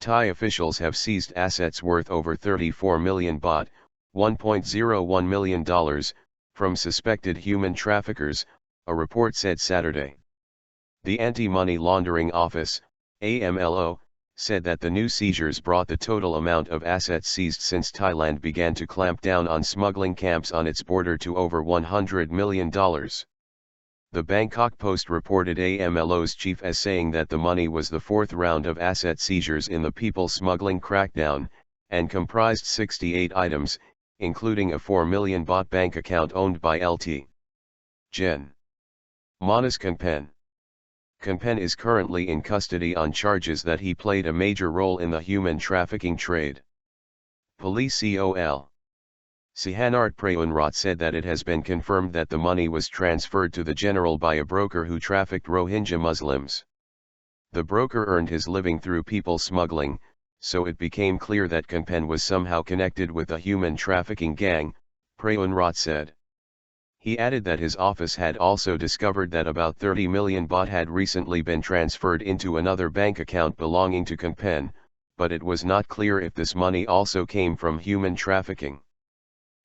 Thai officials have seized assets worth over 34 million baht, $1.01 million, from suspected human traffickers, a report said Saturday. The Anti Money Laundering Office, AMLO, said that the new seizures brought the total amount of assets seized since Thailand began to clamp down on smuggling camps on its border to over $100 million. The Bangkok Post reported AMLO's chief as saying that the money was the fourth round of asset seizures in the people smuggling crackdown, and comprised 68 items, including a 4 million baht bank account owned by Lt. Gen. Manas Kongpaen. Kongpaen is currently in custody on charges that he played a major role in the human trafficking trade. Police COL. Sihanart Prayoonrat said that it has been confirmed that the money was transferred to the general by a broker who trafficked Rohingya Muslims. The broker earned his living through people smuggling, so it became clear that Kongpaen was somehow connected with a human trafficking gang, Prayoonrat said. He added that his office had also discovered that about 30 million baht had recently been transferred into another bank account belonging to Kongpaen, but it was not clear if this money also came from human trafficking.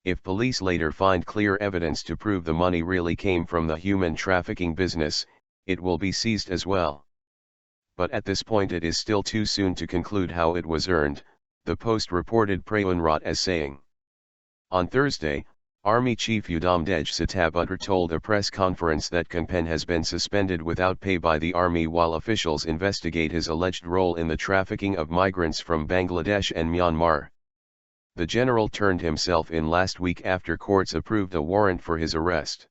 If police later find clear evidence to prove the money really came from the human trafficking business, it will be seized as well. But at this point it is still too soon to conclude how it was earned, the Post reported Prayoonrat as saying. On Thursday, Army Chief Udamdej Sitabutter told a press conference that Kongpaen has been suspended without pay by the army while officials investigate his alleged role in the trafficking of migrants from Bangladesh and Myanmar. The general turned himself in last week after courts approved a warrant for his arrest.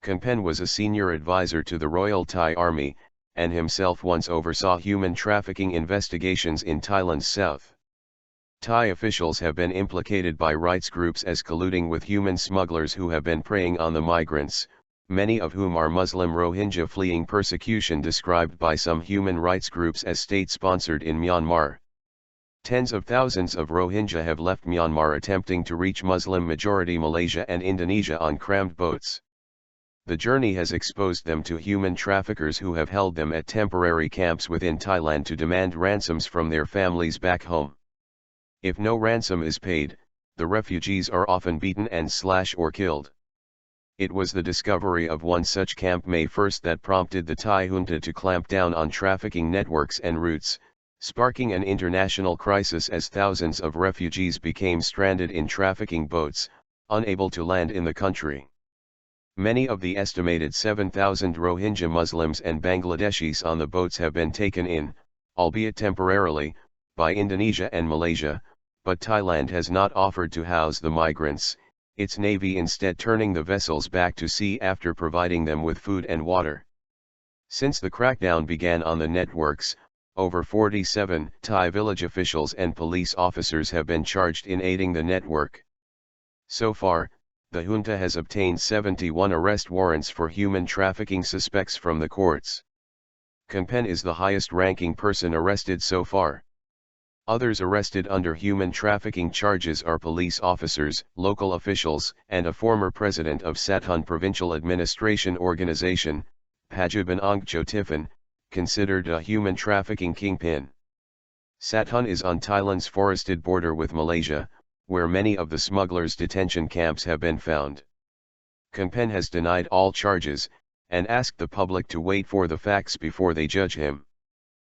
Kongpaen was a senior advisor to the Royal Thai Army, and himself once oversaw human trafficking investigations in Thailand's south. Thai officials have been implicated by rights groups as colluding with human smugglers who have been preying on the migrants, many of whom are Muslim Rohingya fleeing persecution described by some human rights groups as state-sponsored in Myanmar. Tens of thousands of Rohingya have left Myanmar attempting to reach Muslim-majority Malaysia and Indonesia on crammed boats. The journey has exposed them to human traffickers who have held them at temporary camps within Thailand to demand ransoms from their families back home. If no ransom is paid, the refugees are often beaten and slashed or killed. It was the discovery of one such camp May 1 that prompted the Thai junta to clamp down on trafficking networks and routes, sparking an international crisis as thousands of refugees became stranded in trafficking boats, unable to land in the country. Many of the estimated 7,000 Rohingya Muslims and Bangladeshis on the boats have been taken in, albeit temporarily, by Indonesia and Malaysia, but Thailand has not offered to house the migrants, its navy instead turning the vessels back to sea after providing them with food and water. Since the crackdown began on the networks, over 47 Thai village officials and police officers have been charged in aiding the network. So far, the junta has obtained 71 arrest warrants for human trafficking suspects from the courts. Kongpaen is the highest-ranking person arrested so far. Others arrested under human trafficking charges are police officers, local officials, and a former president of Sathun Provincial Administration Organization, Pajuban Ongchotipan, considered a human trafficking kingpin. Sathun is on Thailand's forested border with Malaysia, where many of the smugglers' detention camps have been found. Kongpaen has denied all charges, and asked the public to wait for the facts before they judge him.